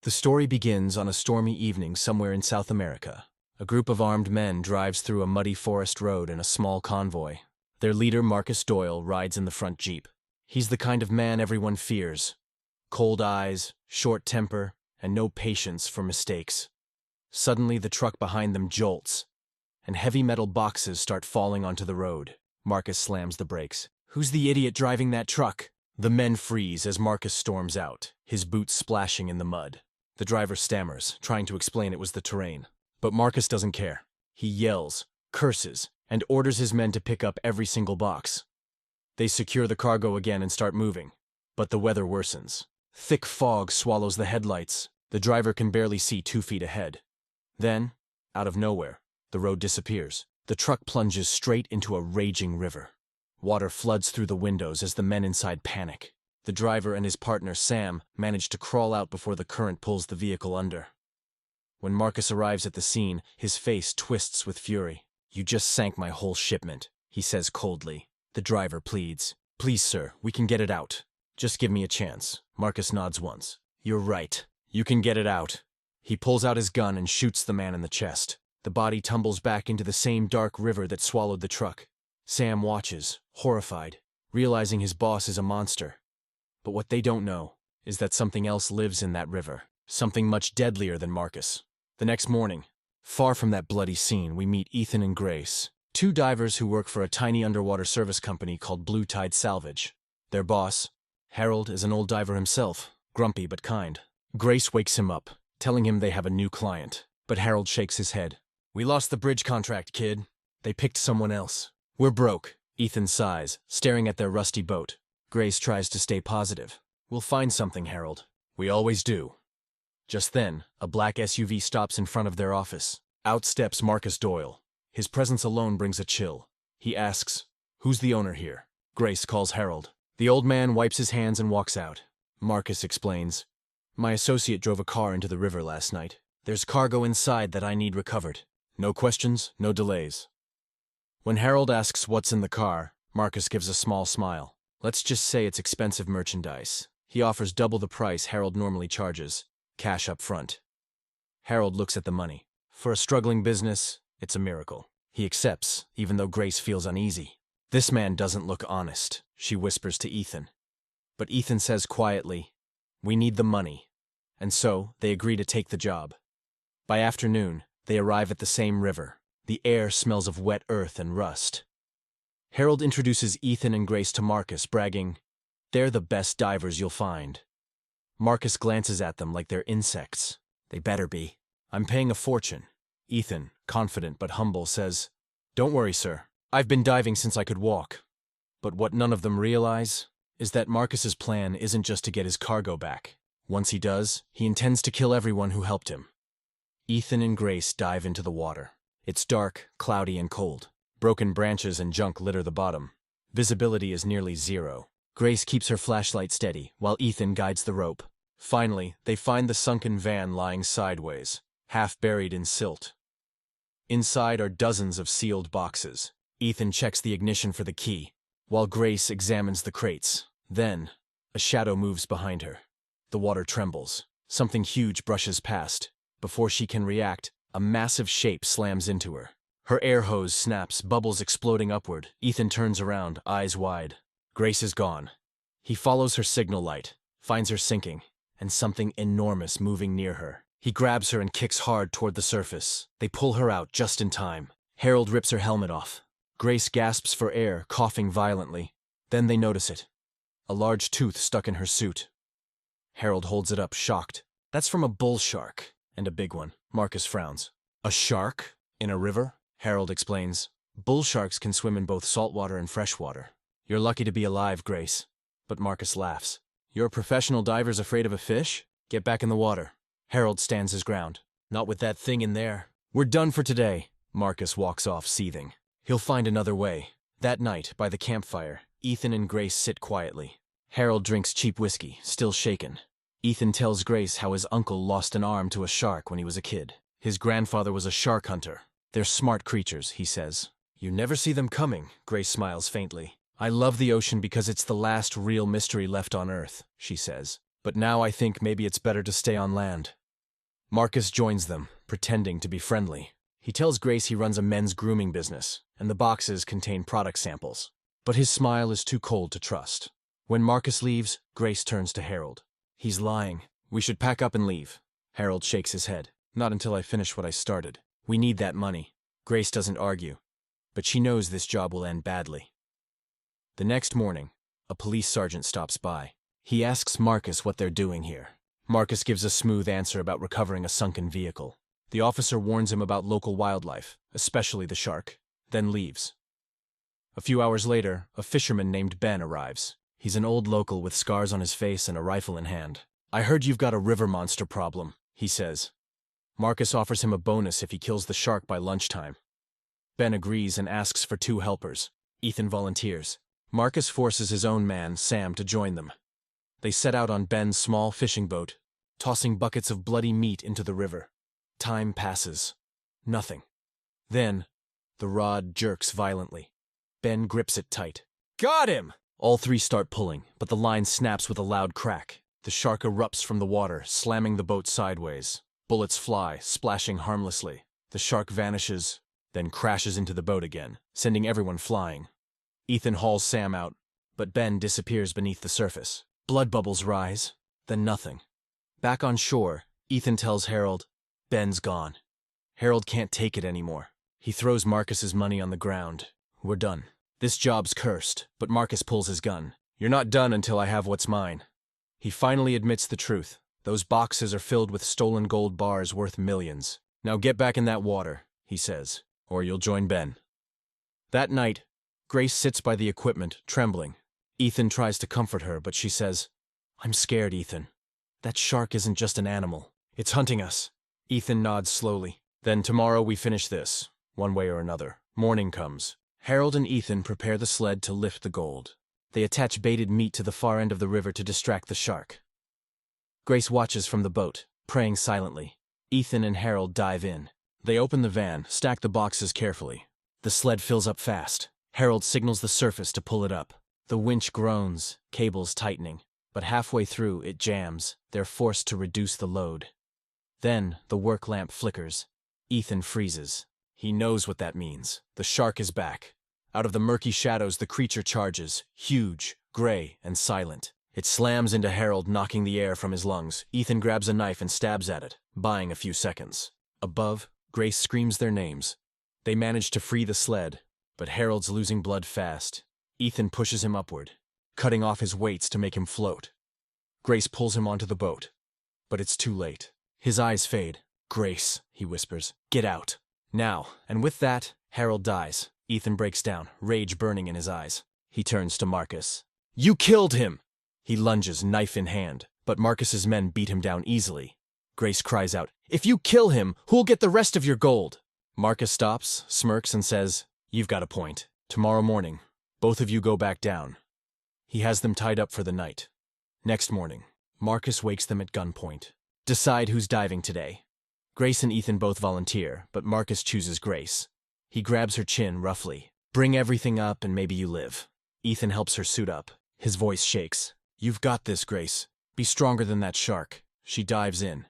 The story begins on a stormy evening somewhere in South America. A group of armed men drives through a muddy forest road in a small convoy. Their leader, Marcus Doyle, rides in the front jeep. He's the kind of man everyone fears. Cold eyes, short temper, and no patience for mistakes. Suddenly, the truck behind them jolts, and heavy metal boxes start falling onto the road. Marcus slams the brakes. "Who's the idiot driving that truck?" The men freeze as Marcus storms out, his boots splashing in the mud. The driver stammers, trying to explain it was the terrain. But Marcus doesn't care. He yells, curses, and orders his men to pick up every single box. They secure the cargo again and start moving. But the weather worsens. Thick fog swallows the headlights. The driver can barely see 2 feet ahead. Then, out of nowhere, the road disappears. The truck plunges straight into a raging river. Water floods through the windows as the men inside panic. The driver and his partner, Sam, manage to crawl out before the current pulls the vehicle under. When Marcus arrives at the scene, his face twists with fury. "You just sank my whole shipment," he says coldly. The driver pleads, "Please, sir, we can get it out. Just give me a chance." Marcus nods once. "You're right. You can get it out." He pulls out his gun and shoots the man in the chest. The body tumbles back into the same dark river that swallowed the truck. Sam watches, horrified, realizing his boss is a monster. But what they don't know is that something else lives in that river, something much deadlier than Marcus. The next morning, far from that bloody scene, we meet Ethan and Grace, 2 divers who work for a tiny underwater service company called Blue Tide Salvage. Their boss, Harold, is an old diver himself, grumpy but kind. Grace wakes him up, telling him they have a new client, but Harold shakes his head. "We lost the bridge contract, kid. They picked someone else. We're broke." Ethan sighs, staring at their rusty boat. Grace tries to stay positive. "We'll find something, Harold. We always do." Just then, a black SUV stops in front of their office. Out steps Marcus Doyle. His presence alone brings a chill. He asks, "Who's the owner here?" Grace calls Harold. The old man wipes his hands and walks out. Marcus explains, "My associate drove a car into the river last night. There's cargo inside that I need recovered. No questions, no delays." When Harold asks what's in the car, Marcus gives a small smile. "Let's just say it's expensive merchandise." He offers double the price Harold normally charges, cash up front. Harold looks at the money. For a struggling business, it's a miracle. He accepts, even though Grace feels uneasy. "This man doesn't look honest," she whispers to Ethan. But Ethan says quietly, "We need the money." And so, they agree to take the job. By afternoon, they arrive at the same river. The air smells of wet earth and rust. Harold introduces Ethan and Grace to Marcus, bragging, "They're the best divers you'll find." Marcus glances at them like they're insects. "They better be. I'm paying a fortune." Ethan, confident but humble, says, "Don't worry, sir. I've been diving since I could walk." But what none of them realize is that Marcus's plan isn't just to get his cargo back. Once he does, he intends to kill everyone who helped him. Ethan and Grace dive into the water. It's dark, cloudy, and cold. Broken branches and junk litter the bottom. Visibility is nearly zero. Grace keeps her flashlight steady, while Ethan guides the rope. Finally, they find the sunken van lying sideways, half buried in silt. Inside are dozens of sealed boxes. Ethan checks the ignition for the key, while Grace examines the crates. Then, a shadow moves behind her. The water trembles. Something huge brushes past. Before she can react, a massive shape slams into her. Her air hose snaps, bubbles exploding upward. Ethan turns around, eyes wide. Grace is gone. He follows her signal light, finds her sinking, and something enormous moving near her. He grabs her and kicks hard toward the surface. They pull her out just in time. Harold rips her helmet off. Grace gasps for air, coughing violently. Then they notice it. A large tooth stuck in her suit. Harold holds it up, shocked. "That's from a bull shark." "And a big one." Marcus frowns. "A shark? In a river?" Harold explains. "Bull sharks can swim in both saltwater and freshwater. You're lucky to be alive, Grace." But Marcus laughs. "You're a professional diver's afraid of a fish? Get back in the water." Harold stands his ground. "Not with that thing in there." "We're done for today." Marcus walks off, seething. He'll find another way. That night, by the campfire, Ethan and Grace sit quietly. Harold drinks cheap whiskey, still shaken. Ethan tells Grace how his uncle lost an arm to a shark when he was a kid. His grandfather was a shark hunter. "They're smart creatures," he says. "You never see them coming," Grace smiles faintly. "I love the ocean because it's the last real mystery left on Earth," she says. But now I think maybe it's better to stay on land. Marcus joins them, pretending to be friendly. He tells Grace he runs a men's grooming business, and the boxes contain product samples. But his smile is too cold to trust. When Marcus leaves, Grace turns to Harold. He's lying. We should pack up and leave. Harold shakes his head. Not until I finish what I started. We need that money. Grace doesn't argue, but she knows this job will end badly. The next morning, a police sergeant stops by. He asks Marcus what they're doing here. Marcus gives a smooth answer about recovering a sunken vehicle. The officer warns him about local wildlife, especially the shark, then leaves. A few hours later, a fisherman named Ben arrives. He's an old local with scars on his face and a rifle in hand. I heard you've got a river monster problem, he says. Marcus offers him a bonus if he kills the shark by lunchtime. Ben agrees and asks for 2 helpers. Ethan volunteers. Marcus forces his own man, Sam, to join them. They set out on Ben's small fishing boat, tossing buckets of bloody meat into the river. Time passes. Nothing. Then, the rod jerks violently. Ben grips it tight. Got him! All 3 start pulling, but the line snaps with a loud crack. The shark erupts from the water, slamming the boat sideways. Bullets fly, splashing harmlessly. The shark vanishes, then crashes into the boat again, sending everyone flying. Ethan hauls Sam out, but Ben disappears beneath the surface. Blood bubbles rise, then nothing. Back on shore, Ethan tells Harold, Ben's gone. Harold can't take it anymore. He throws Marcus's money on the ground. We're done. This job's cursed, but Marcus pulls his gun. You're not done until I have what's mine. He finally admits the truth. Those boxes are filled with stolen gold bars worth millions. Now get back in that water, he says, or you'll join Ben. That night, Grace sits by the equipment, trembling. Ethan tries to comfort her, but she says, I'm scared, Ethan. That shark isn't just an animal. It's hunting us. Ethan nods slowly. Then tomorrow we finish this, one way or another. Morning comes. Harold and Ethan prepare the sled to lift the gold. They attach baited meat to the far end of the river to distract the shark. Grace watches from the boat, praying silently. Ethan and Harold dive in. They open the van, stack the boxes carefully. The sled fills up fast. Harold signals the surface to pull it up. The winch groans, cables tightening. But halfway through, it jams. They're forced to reduce the load. Then, the work lamp flickers. Ethan freezes. He knows what that means. The shark is back. Out of the murky shadows, the creature charges, huge, gray, and silent. It slams into Harold, knocking the air from his lungs. Ethan grabs a knife and stabs at it, buying a few seconds. Above, Grace screams their names. They manage to free the sled, but Harold's losing blood fast. Ethan pushes him upward, cutting off his weights to make him float. Grace pulls him onto the boat, but it's too late. His eyes fade. Grace, he whispers, get out. Now, and with that, Harold dies. Ethan breaks down, rage burning in his eyes. He turns to Marcus. You killed him! He lunges, knife in hand, but Marcus's men beat him down easily. Grace cries out, if you kill him, who'll get the rest of your gold? Marcus stops, smirks, and says, you've got a point. Tomorrow morning, both of you go back down. He has them tied up for the night. Next morning, Marcus wakes them at gunpoint. Decide who's diving today. Grace and Ethan both volunteer, but Marcus chooses Grace. He grabs her chin roughly. Bring everything up and maybe you live. Ethan helps her suit up. His voice shakes. You've got this, Grace. Be stronger than that shark. She dives in.